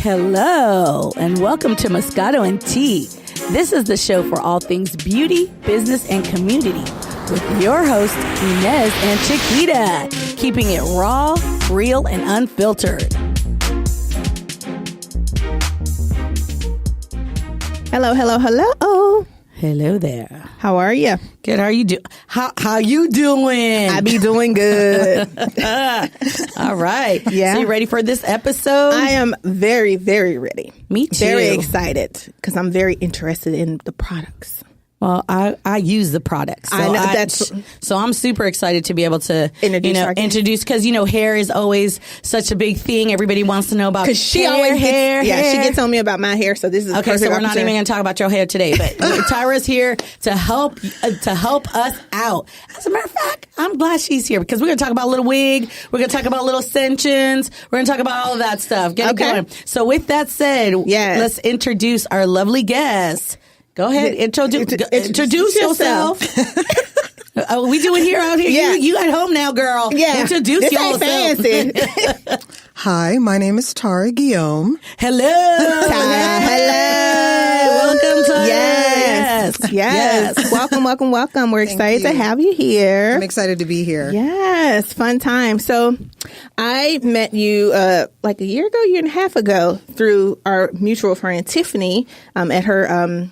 Hello, and welcome to Moscato and Tea. This is the show for all things beauty, business, and community with your hosts, Inez and Chiquita, keeping it raw, real, and unfiltered. Hello, hello, hello. Hello there. How are you? Good. How are you doing? How you doing? I be doing good. All right. Yeah. So you ready for this episode? I am very, very ready. Me too. Very excited because I'm very interested in the products. Well, I use the products. So I know, so I'm super excited to be able to introduce because hair is always such a big thing. Everybody wants to know about because she always hair. She gets on me about my hair. So this is okay. So we're not even going to talk about your hair today, but Tyra's here to help us out. As a matter of fact, I'm glad she's here because we're going to talk about little wig. We're going to talk about little extensions. We're going to talk about all of that stuff. Get it going. So with that said, let's introduce our lovely guest. Go ahead, introduce yourself. We do it here out here. Yeah. You at home now, girl. Yeah. Introduce this yourself. Ain't fancy. Hi, my name is Tara Guillaume. Hello. Hello. Welcome, Tara. Yes. Welcome. We're excited to have you here. I'm excited to be here. Yes, fun time. So I met you like a year and a half ago through our mutual friend Tiffany at her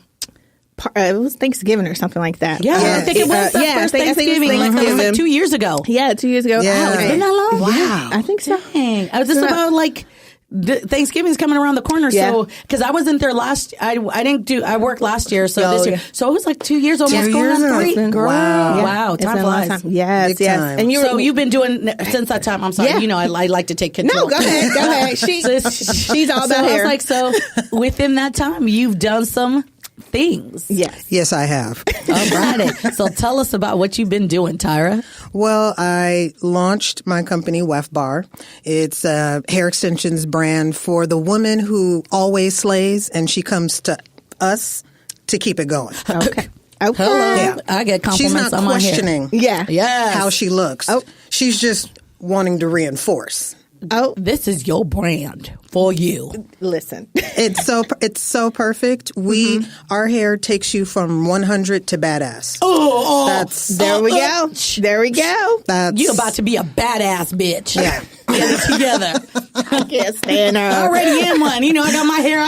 it was Thanksgiving or something like that. Yeah, I think it was the first Thanksgiving. It was like 2 years ago. Yeah, 2 years ago. Yeah. Wow, it's been that long? Wow. Yeah, I think so. Dang. I was just about like Thanksgiving's coming around the corner. Yeah. So, because I wasn't there I worked last year. So this year. Yeah. So it was like 2 years almost going on 3. Girl. Wow. Time flies. Yes. Time. And you've been doing since that time. I'm sorry. Yeah. You know, I like to take control. No, go ahead. She's all about hair. I was like, so within that time, you've done some things. Yes, I have. All right. So tell us about what you've been doing, Tyra. Well, I launched my company, WeftBar. It's a hair extensions brand for the woman who always slays, and she comes to us to keep it going. Okay. Yeah. I get compliments She's not on my hair. questioning how she looks. She's just wanting to reinforce. This is your brand for you. Listen, it's so perfect. Our hair takes you from 100 to badass. There we go. You about to be a badass bitch. Yeah. Get it together. I can't stand her. I already am one. You know, I got my hair.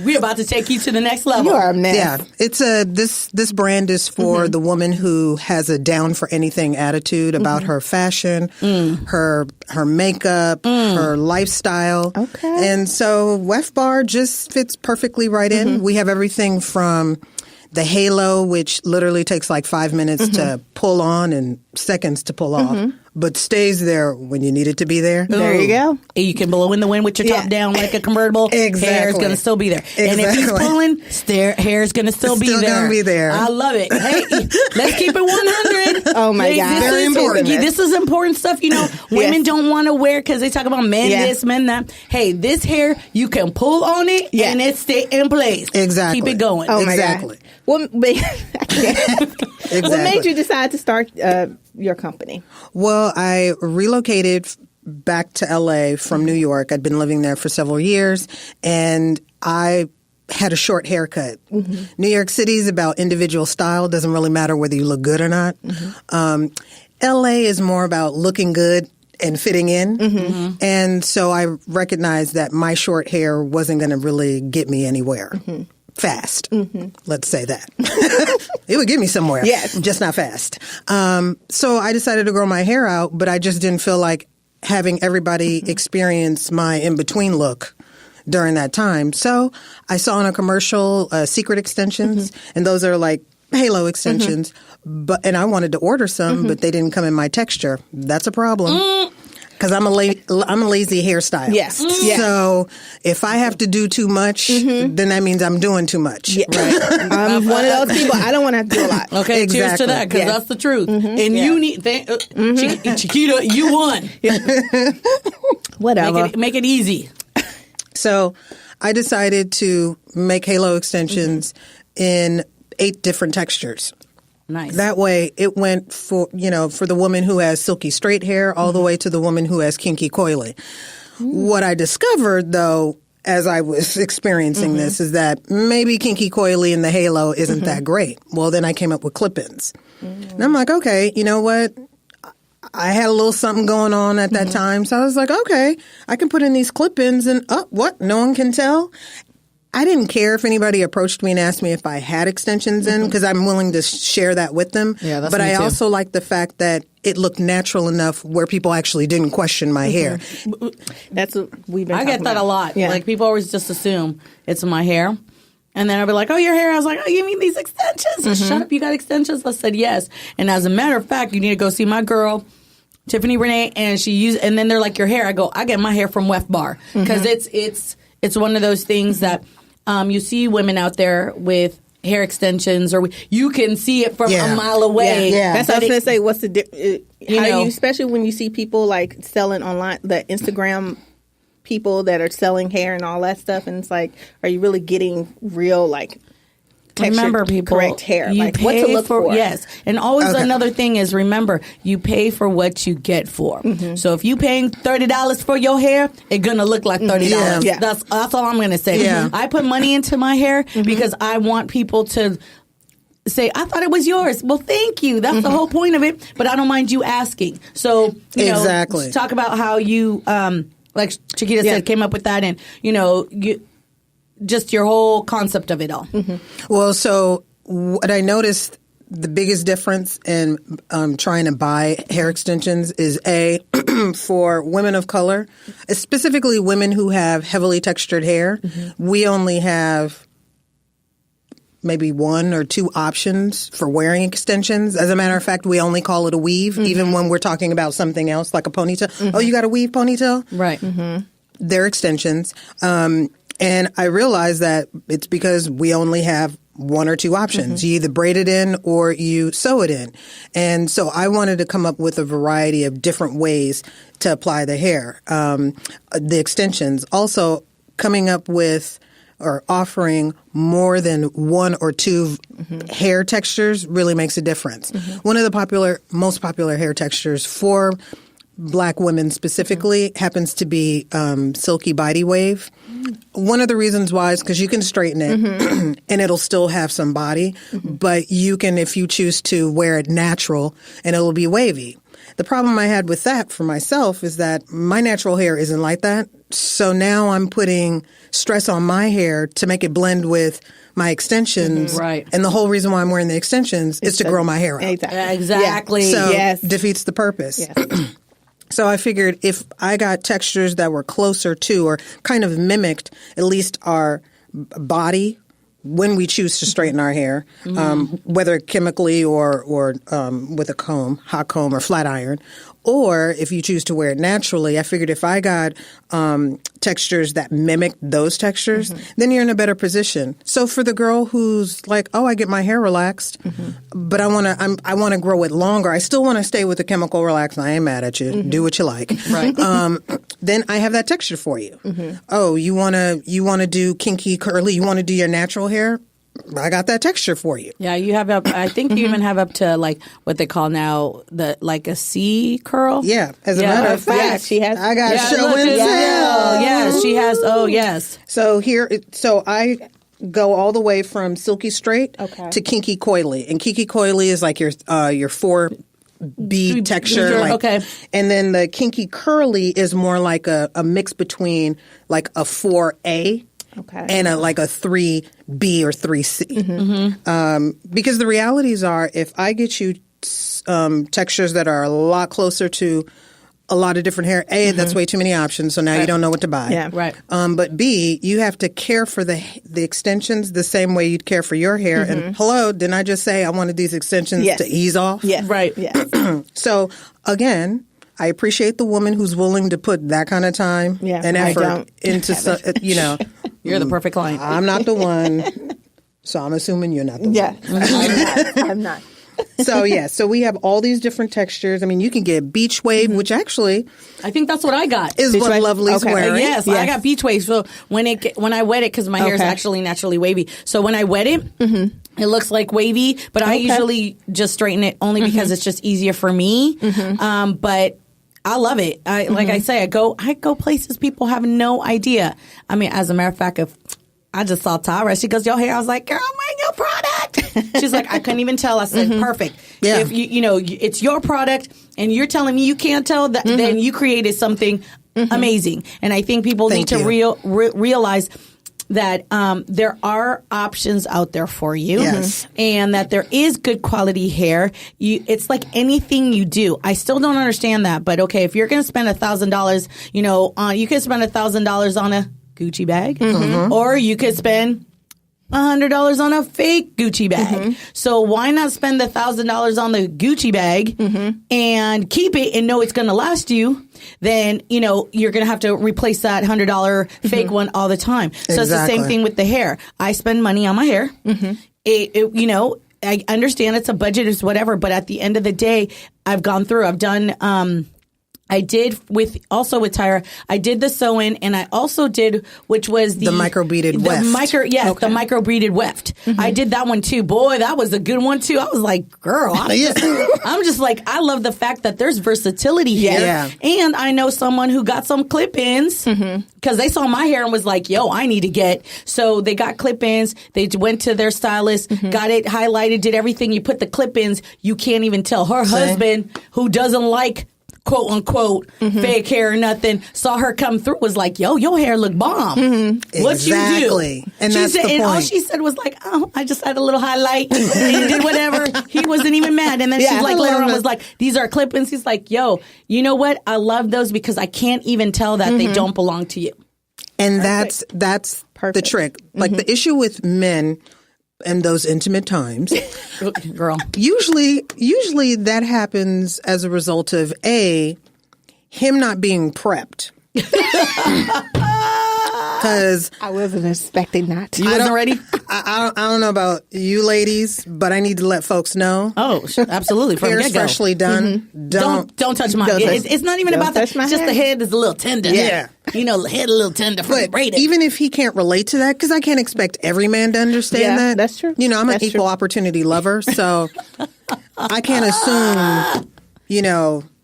We're about to take you to the next level. You are a mess. Yeah, it's this brand is for the woman who has a down for anything attitude about her fashion, her makeup, her lifestyle. Okay, and so WeftBar just fits perfectly right in. We have everything from the halo, which literally takes like 5 minutes to pull on and seconds to pull off, but stays there when you need it to be there. There you go. And you can blow in the wind with your top down like a convertible. Exactly. Hair's going to still be there. Exactly. And if he's pulling, hair's going to still be there. Still going to be there. I love it. Hey, let's keep it 100. Oh, my God. Very important. This is important stuff. You know, women don't want to wear because they talk about men this, men that. Hey, this hair, you can pull on it and it stay in place. Exactly. Keep it going. Oh, my exactly. God. What made you decide to start your company? Well, I relocated back to LA from New York. I'd been living there for several years, and I had a short haircut. New York City is about individual style. Doesn't really matter whether you look good or not. LA is more about looking good and fitting in. And so I recognized that my short hair wasn't going to really get me anywhere. Fast. Let's say that. It would get me somewhere. Yes. Just not fast. So I decided to grow my hair out, but I just didn't feel like having everybody experience my in-between look during that time. So I saw in a commercial secret extensions, and those are like halo extensions. And I wanted to order some, but they didn't come in my texture. That's a problem. Because I'm a lazy hairstyle. Yes. So if I have to do too much, then that means I'm doing too much. Yeah. Right. I'm one of those people. I don't want to do a lot. Okay, Exactly. cheers to that, because that's the truth. And you need, Chiquita, you won. Whatever. Make it easy. So I decided to make halo extensions in 8 different textures. Nice. That way it went for the woman who has silky straight hair all the way to the woman who has kinky coily. What I discovered, though, as I was experiencing this is that maybe Kinky Coily and the halo isn't that great. Well, then I came up with Clipins. And I'm like, okay, you know what? I had a little something going on at that time. So I was like, okay, I can put in these Clipins and, what? No one can tell? I didn't care if anybody approached me and asked me if I had extensions in because I'm willing to share that with them. Yeah, that's but me I too. also like the fact that it looked natural enough where people actually didn't question my hair. That's what we've been I talking get that about. a lot. Yeah. Like people always just assume it's my hair. And then I'll be like, oh, your hair. I was like, oh, you mean these extensions? Shut up, you got extensions? I said, yes. And as a matter of fact, you need to go see my girl, Tiffany Renee, and then they're like, your hair. I go, I get my hair from WeftBar. Because it's one of those things that you see women out there with hair extensions, or you can see it from a mile away. Yeah. That's what I was going to say. What's the know, especially when you see people like selling online, the Instagram people that are selling hair and all that stuff, and it's like, are you really getting real like textured, remember, people, correct hair? You Like pay what to look for? Yes, and always another thing is remember you pay for what you get for. So if you paying $30 for your hair, it's gonna look like $30. Yeah. That's all I'm gonna say. Yeah. I put money into my hair because I want people to say, I thought it was yours. Well, thank you. That's the whole point of it. But I don't mind you asking. So you know, Exactly. talk about how you like Chiquita said, came up with that, and just your whole concept of it all. Well, so what I noticed the biggest difference in trying to buy hair extensions is for women of color, specifically women who have heavily textured hair, we only have maybe one or two options for wearing extensions. As a matter of fact, we only call it a weave, even when we're talking about something else like a ponytail. Oh, you got a weave ponytail? Right. They're extensions. And I realized that it's because we only have one or two options. You either braid it in or you sew it in. And so I wanted to come up with a variety of different ways to apply the hair, the extensions. Also coming up with or offering more than one or two hair textures really makes a difference. One of the most popular hair textures for Black women specifically happens to be silky body wave. One of the reasons why is because you can straighten it and it'll still have some body, but you can, if you choose to, wear it natural and it'll be wavy. The problem I had with that for myself is that my natural hair isn't like that. So now I'm putting stress on my hair to make it blend with my extensions. Right. And the whole reason why I'm wearing the extensions is to grow my hair out. Exactly. So Yes. defeats the purpose. So I figured if I got textures that were closer to or kind of mimicked at least our body when we choose to straighten our hair, whether chemically or with a comb, hot comb or flat iron, or if you choose to wear it naturally, I figured if I got textures that mimic those textures, then you're in a better position. So for the girl who's like, oh, I get my hair relaxed, but I want to grow it longer. I still want to stay with the chemical relax. I ain't mad at you. Do what you like. Right. Then I have that texture for you. Oh, you want to do kinky curly? You want to do your natural hair? I got that texture for you. Yeah, you have I think you even have up to like what they call now a C curl. Yeah, as a matter of fact, she has. I got show look, and it's- tell. Yes, she has. Oh, yes. So I go all the way from silky straight to kinky coily, and kinky coily is like your 4B texture. Okay. And then the kinky curly is more like a mix between like a 4A. And a 3B or 3C. Because the realities are, if I get you textures that are a lot closer to a lot of different hair, A, that's way too many options, so now you don't know what to buy. Yeah. Right. But B, you have to care for the extensions the same way you'd care for your hair. And hello, didn't I just say I wanted these extensions to ease off? Yes. Right. Yes. So, again, I appreciate the woman who's willing to put that kind of time and effort into, You're the perfect client. I'm not the one, so I'm assuming you're not the one. Yeah. I'm not. So we have all these different textures. I mean, you can get beach wave, which actually I think that's what I got. is what wave? Lovely's Okay. wearing. Yes, I got beach waves. So when I wet it, because my hair is actually naturally wavy. So when I wet it, it looks like wavy. But I usually just straighten it only because it's just easier for me. But I love it. Like I say, I go places people have no idea. I mean, as a matter of fact, if I just saw Tara, she goes, your hair. I was like, girl, I'm wearing your product. She's like, I couldn't even tell. I said, perfect. Yeah. If it's your product and you're telling me you can't tell, that then you created something amazing. And I think people need to realize that there are options out there for you, and that there is good quality hair. It's like anything you do. I still don't understand that, but okay, if you're going to spend $1,000, you can spend $1,000 on a Gucci bag, or you could spend $100 on a fake Gucci bag. So why not spend the $1,000 on the Gucci bag and keep it and know it's going to last you? Then, you're going to have to replace that $100 fake one all the time. So it's the same thing with the hair. I spend money on my hair. I understand it's a budget, it's whatever, but at the end of the day, I've gone through, I've done, I did with Tyra. I did the sew-in, and I also did, which was the micro-beaded weft. The micro-beaded weft. I did that one too. Boy, that was a good one too. I was like, girl, I'm just like, I love the fact that there's versatility here. Yeah. And I know someone who got some clip-ins because they saw my hair and was like, yo, I need to get. So they got clip-ins. They went to their stylist, got it highlighted, did everything. You put the clip-ins, you can't even tell. Her husband, who doesn't like quote unquote fake hair or nothing, saw her come through, was like, yo, your hair look bomb. What you do? And she that's said, the and point. all she said was like, oh, I just had a little highlight and did whatever. He wasn't even mad. And then she's like, later on was like, these are clip-ins. He's like, yo, you know what? I love those because I can't even tell that they don't belong to you. And that's the trick. Like the issue with men and those intimate times, girl, usually that happens as a result of him not being prepped. Because I wasn't expecting that. You wasn't ready? I don't know about you ladies, but I need to let folks know. Oh, absolutely. From Hair's get-go. freshly done. Don't touch mine. It's not even about that. Just the head is a little tender. Yeah. The head a little tender from the braiding. Even if he can't relate to that, because I can't expect every man to understand that. That's true. I'm an equal opportunity lover, so I can't assume,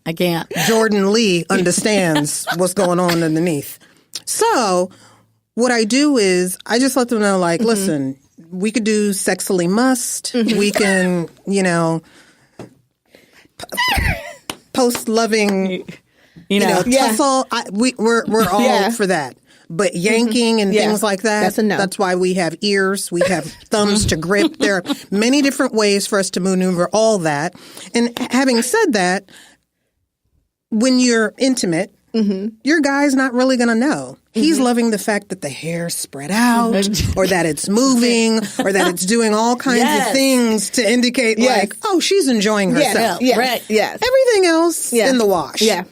I can't. Jordan Lee understands what's going on underneath. So what I do is I just let them know, like, listen, we could do sexily must. We can, post loving, tussle. We're all for that. But yanking and things like that, that's a no. That's why we have ears, we have thumbs to grip. There are many different ways for us to maneuver all that. And having said that, when you're intimate, your guy's not really going to know. He's loving the fact that the hair's spread out or that it's moving or that it's doing all kinds of things to indicate like, oh, she's enjoying herself. Yes. Everything else in the wash. Yeah.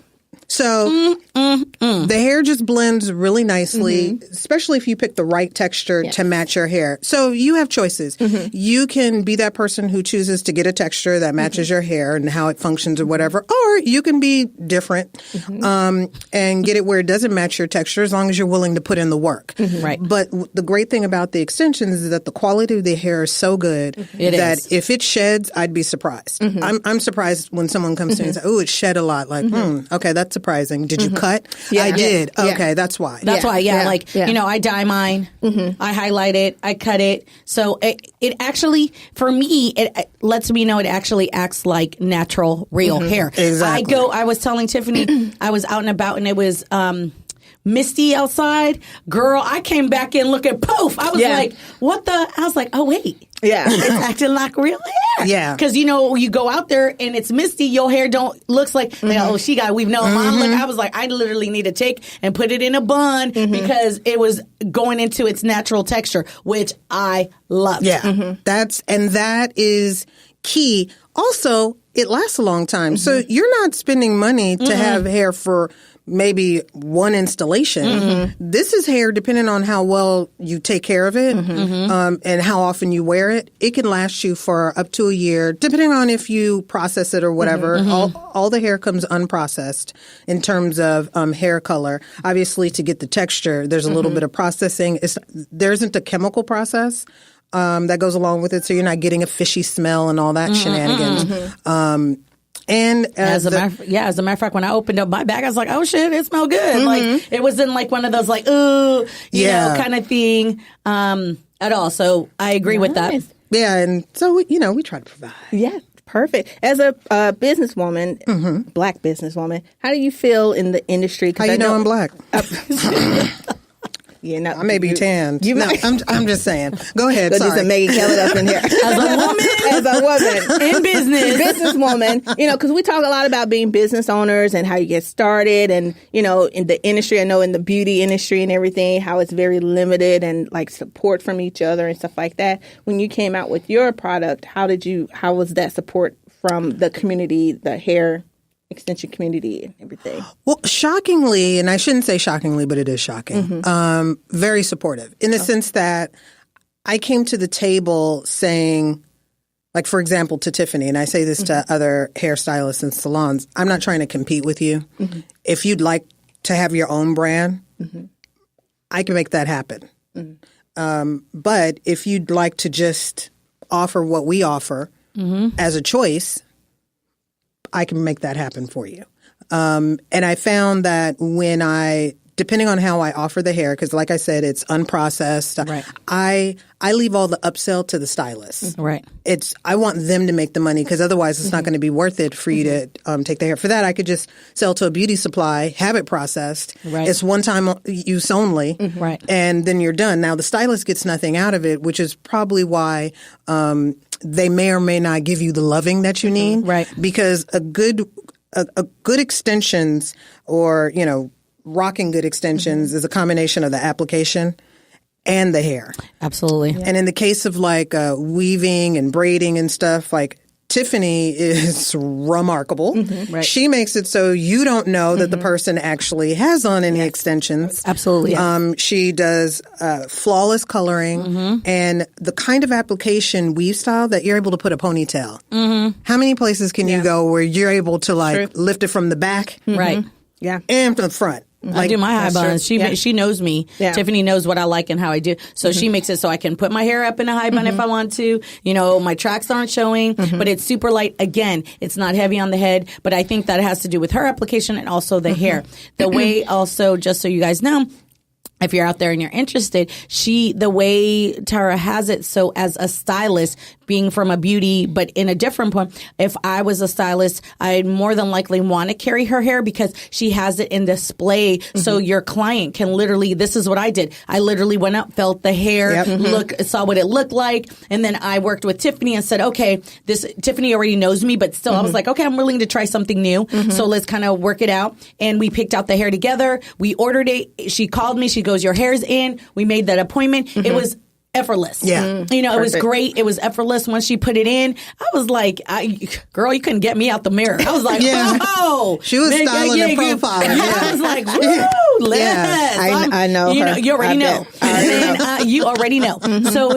So the hair just blends really nicely, especially if you pick the right texture to match your hair. So you have choices. You can be that person who chooses to get a texture that matches your hair and how it functions or whatever, or you can be different and get it where it doesn't match your texture as long as you're willing to put in the work. Right. But the great thing about the extensions is that the quality of the hair is so good that if it sheds, I'd be surprised. I'm surprised when someone comes to me and says, oh, it shed a lot. Like, okay, that's surprising. Did you cut? Yeah, I did. Okay, that's why. That's why, I dye mine. I highlight it. I cut it. So it actually, for me, it lets me know it actually acts like natural, real hair. Exactly. I was telling Tiffany, I was out and about and it was misty outside. Girl, I came back in looking poof. I was like, what the? I was like, oh, wait. Yeah. It's acting like real hair. Yeah. Because, you go out there and it's misty, your hair looks like, oh, she got weave. No, mine look, I was like, I literally need to take and put it in a bun because it was going into its natural texture, which I love. Yeah. That is key. Also, it lasts a long time. So you're not spending money to have hair for maybe one installation. This is hair, depending on how well you take care of it and how often you wear it. It can last you for up to a year, depending on if you process it or whatever. All the hair comes unprocessed in terms of hair color. Obviously, to get the texture, there's a little bit of processing. There isn't a chemical process that goes along with it, so you're not getting a fishy smell and all that shenanigans. And as a matter of fact, when I opened up my bag, I was like, "Oh shit, it smelled good!" Like it wasn't like one of those like, "Ooh," you know, kind of thing at all. So I agree with that. Yeah, and so we try to provide. Yeah, perfect. As a businesswoman, Black businesswoman, how do you feel in the industry? How you know I'm Black? You know, I may be tanned. I'm just saying. Go ahead. Sorry. Some Megan Kelly up in here. As a woman in business, businesswoman. You know, because we talk a lot about being business owners and how you get started, and you know, in the industry. I know in the beauty industry and everything, how it's very limited and like support from each other and stuff like that. When you came out with your product, how was that support from the community, the hair extension community and everything? Well, shockingly, and I shouldn't say shockingly, but it is shocking, very supportive in the sense that I came to the table saying, like, for example, to Tiffany, and I say this to other hairstylists and salons, I'm not trying to compete with you. If you'd like to have your own brand, I can make that happen. But if you'd like to just offer what we offer as a choice, I can make that happen for you. And I found that depending on how I offer the hair, because like I said, it's unprocessed. Right. I leave all the upsell to the stylist. Right. I want them to make the money because otherwise it's not going to be worth it for you to take the hair. For that, I could just sell to a beauty supply, have it processed. Right. It's one-time use only. Right. And then you're done. Now, the stylist gets nothing out of it, which is probably why they may or may not give you the loving that you need. Right. Because a good extensions or, you know, rocking good extensions is a combination of the application and the hair. Absolutely. Yeah. And in the case of like weaving and braiding and stuff, like Tiffany is remarkable. Right. She makes it so you don't know that the person actually has on any extensions. Absolutely. She does flawless coloring and the kind of application weave style that you're able to put a ponytail. How many places can you go where you're able to like lift it from the back? Right. Yeah. And from the front. I do my high buns. She knows me. Yeah. Tiffany knows what I like and how I do. So she makes it so I can put my hair up in a high bun if I want to. You know, my tracks aren't showing, but it's super light. Again, it's not heavy on the head, but I think that has to do with her application and also the hair. The way also, just so you guys know, if you're out there and you're interested, the way Tara has it, so as a stylist, being from a beauty, but in a different point, if I was a stylist, I'd more than likely want to carry her hair because she has it in display. So your client can literally, this is what I did. I literally went up, felt the hair, saw what it looked like. And then I worked with Tiffany and said, okay, Tiffany already knows me, but still I was like, okay, I'm willing to try something new. So let's kind of work it out. And we picked out the hair together. We ordered it. She called me. She goes, your hair's in. We made that appointment. It was effortless. Yeah. You know, it was great. It was effortless once she put it in. I was like, girl, you couldn't get me out the mirror. I was like, oh. She was styling the profile. I was like, woo, let's. I know her. You already know. You already know. So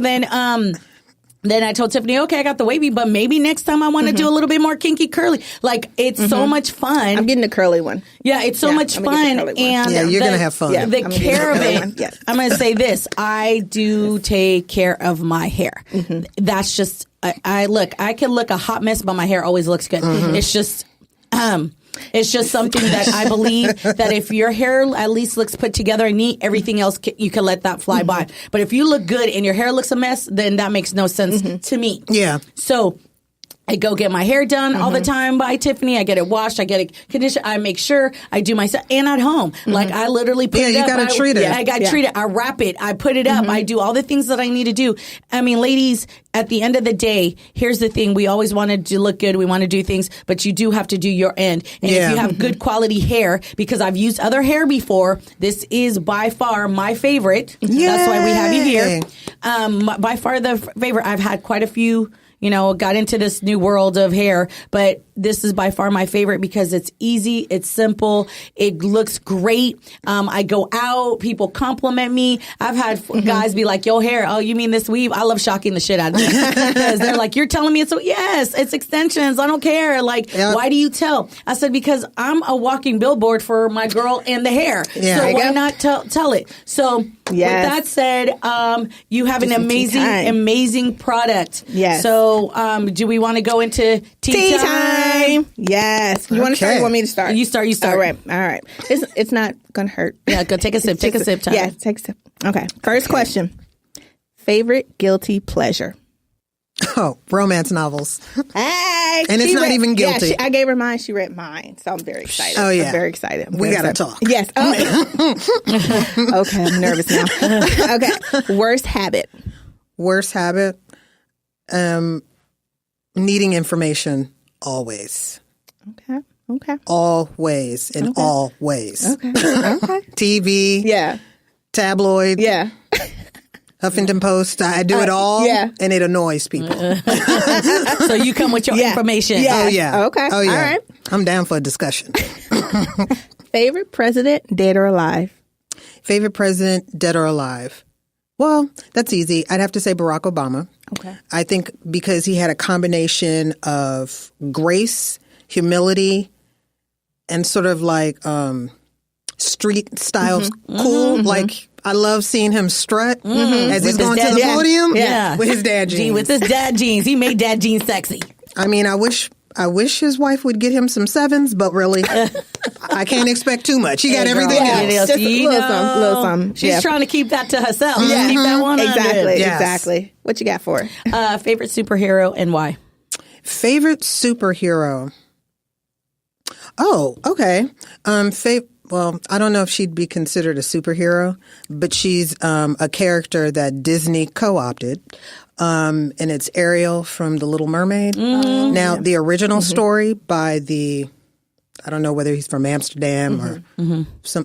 then I told Tiffany, okay, I got the wavy, but maybe next time I want to do a little bit more kinky curly. Like, it's so much fun. I'm getting the curly one. Yeah, it's so much fun. And you're going to have fun. The care of it. I'm going to say this. I do take care of my hair. That's just, I can look a hot mess, but my hair always looks good. It's just, it's just something that I believe that if your hair at least looks put together and neat, everything else you can let that fly by. But if you look good and your hair looks a mess, then that makes no sense to me. Yeah. So I go get my hair done all the time by Tiffany. I get it washed. I get it conditioned. I make sure I do my stuff. And at home. Like, I literally put it up. You got to treat it. I got to treat it. I wrap it. I put it up. I do all the things that I need to do. I mean, ladies, at the end of the day, here's the thing. We always want to look good. We want to do things, but you do have to do your end. And if you have good quality hair, because I've used other hair before, this is by far my favorite. Yay! That's why we have you here. By far the favorite. I've had quite a few. You know, got into this new world of hair, but this is by far my favorite because it's easy, it's simple, it looks great. I go out, people compliment me. I've had guys be like, "Yo, hair, oh, you mean this weave?" I love shocking the shit out of them because they're like, "You're telling me it's so?" Yes, it's extensions. I don't care. Like, why do you tell? I said, because I'm a walking billboard for my girl and the hair. Yeah, so why not tell it? So with that said, you have an amazing product. Yes. So do we want to go into tea time? game? Yes. You want to start? Or you want me to start? You start. All right. It's not gonna hurt. Yeah, go take a sip. Take a sip, Tyra. Yeah, take a sip. Okay. First question. Favorite guilty pleasure? Oh, romance novels. Hey, And it's not even guilty. Yeah, I gave her mine. She read mine, so I'm very excited. Oh, yeah. I'm very excited. We gotta talk. Yes. Oh. Okay, I'm nervous now. Okay. Worst habit. Worst habit? Needing information always. Okay. Always. In all ways. Okay. Okay. TV. Yeah. Tabloid. Yeah. Huffington Post. I do it all. Yeah. And it annoys people. So you come with your information. Yeah. Oh, yeah. Okay. Oh, yeah. All right. I'm down for a discussion. Favorite president, dead or alive? Favorite president, dead or alive? Well, that's easy. I'd have to say Barack Obama. Okay. I think because he had a combination of grace, humility, and sort of like street style cool. Like I love seeing him strut as he's going to the podium with his dad jeans. With his dad jeans. He made dad jeans sexy. I mean, I wish his wife would get him some sevens, but really, I can't expect too much. He got everything else. Just a little something. She's trying to keep that to herself. Yeah. Keep that 100. Exactly. Yes. Exactly. What you got for her? Favorite superhero and why? Favorite superhero? Oh, okay. Well, I don't know if she'd be considered a superhero, but she's a character that Disney co-opted. And it's Ariel from The Little Mermaid. Now, the original story by I don't know whether he's from Amsterdam or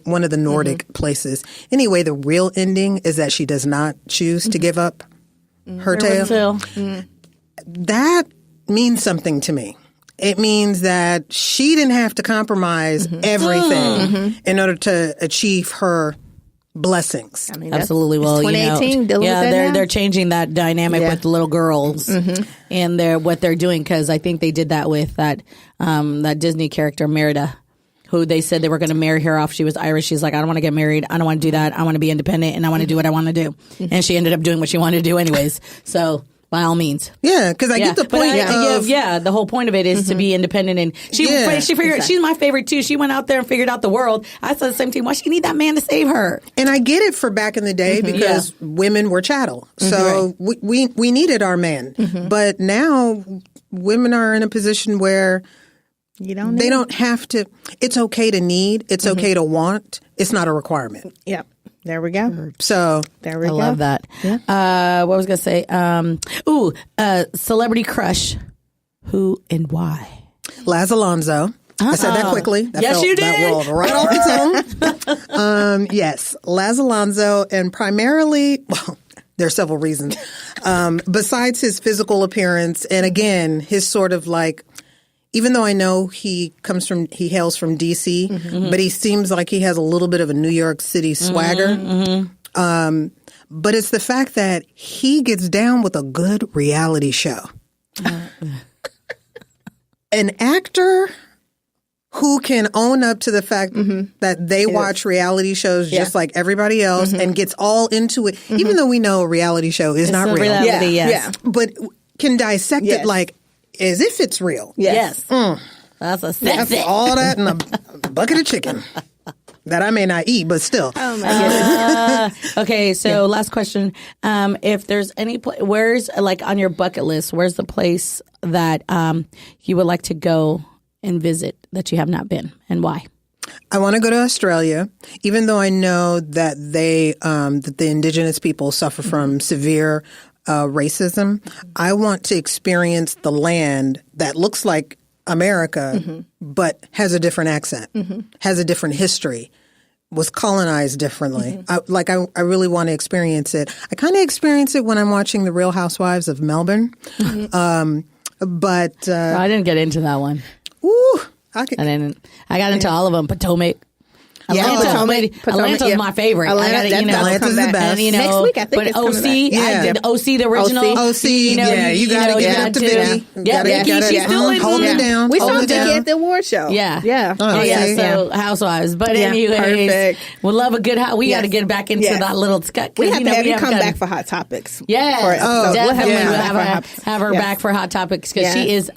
one of the Nordic places. Anyway, the real ending is that she does not choose to give up her tail. That means something to me. It means that she didn't have to compromise everything in order to achieve her blessings. I mean, Absolutely. Well, 2018. They're changing that dynamic with the little girls and what they're doing, because I think they did that with that Disney character Merida, who they said they were going to marry her off. She was Irish. She's like, I don't want to get married. I don't want to do that. I want to be independent and I want to do what I want to do. And she ended up doing what she wanted to do anyways. So. By all means. Yeah, because I get the point of... the whole point of it is to be independent. And she figured, she's my favorite too. She went out there and figured out the world. I said the same thing. Why she need that man to save her? And I get it for back in the day because women were chattel. So we needed our men. But now women are in a position where they don't have to... It's okay to need. It's okay to want. It's not a requirement. Yep. There we go. So there we go. I love that. Yeah. What was I going to say? Celebrity crush. Who and why? Laz Alonso. I said that quickly. You did. That rolled right off its own. Yes, Laz Alonso, and primarily, well, there are several reasons. Besides his physical appearance, and again, his sort of like, even though I know he hails from D.C., but he seems like he has a little bit of a New York City swagger. But it's the fact that he gets down with a good reality show. An actor who can own up to the fact that they watch reality shows just like everybody else and gets all into it, even though we know a reality show is not real. Reality, yes. But can dissect it like as if it's real. Yes. That's a sexy. That's all that in a bucket of chicken that I may not eat, but still. Oh my goodness. Okay, so last question. If there's any where's like on your bucket list, where's the place that you would like to go and visit that you have not been, and why? I want to go to Australia, even though I know that that the indigenous people suffer from severe racism. I want to experience the land that looks like America, but has a different accent, has a different history, was colonized differently. I really want to experience it. I kind of experience it when I'm watching The Real Housewives of Melbourne. But I didn't get into that one. Ooh, I got into all of them. Potomac. Atlanta's my favorite. Atlanta's the best. And, next week, I think it's OC, I did OC the original. OC, you got to get up to 50. She's still hold it down. We saw Vicky at the award show. Yeah. So Housewives. But anyways, we love a good house. We got to get back into that little scut. We have to have you come back for Hot Topics. Yeah. Oh, definitely. We'll have her back for Hot Topics because she is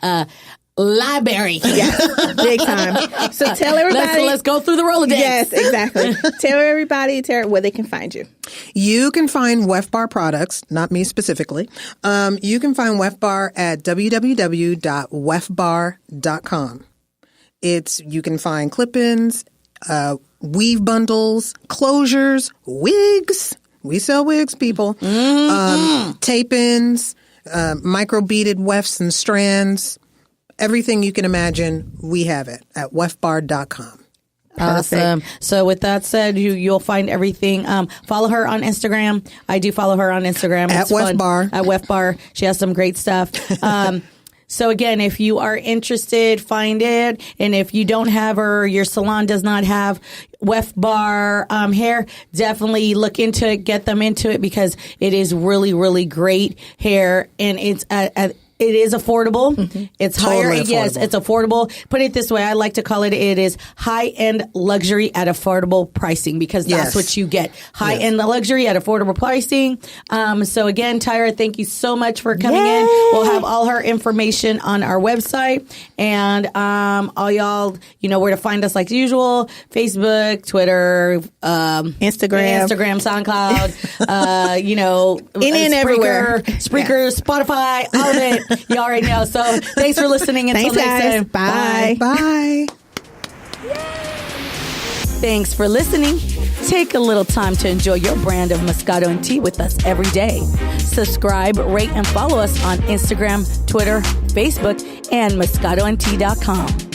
library. Yes, big time. So tell everybody. Let's go through the Rolodex. Yes, exactly. Tell everybody, Tara, where they can find you. You can find WeftBar products, not me specifically. You can find WeftBar at www.weftbar.com. You can find clip-ins, weave bundles, closures, wigs. We sell wigs, people. Tape-ins, micro-beaded wefts and strands. Everything you can imagine, we have it at weftbar.com. Awesome. So with that said, you'll find everything. Follow her on Instagram. I do follow her on Instagram. At WeftBar. At WeftBar. She has some great stuff. So again, if you are interested, find it. And if you don't have or your salon does not have WeftBar hair, definitely look into it, get them into it, because it is really, really great hair. And it's it is affordable. Mm-hmm. It's totally higher. Affordable. Yes, it's affordable. Put it this way. I like to call it is high-end luxury at affordable pricing, because that's what you get. High-end luxury at affordable pricing. So again, Tyra, thank you so much for coming in. We'll have all her information on our website. And all y'all, you know where to find us like usual. Facebook, Twitter, Instagram, SoundCloud, in and everywhere. Spreaker, Spotify, all of it. You already know. So thanks for listening. Until next time. Bye. Bye. Thanks for listening. Take a little time to enjoy your brand of Moscato and tea with us every day. Subscribe, rate, and follow us on Instagram, Twitter, Facebook, and MoscatoandTea.com.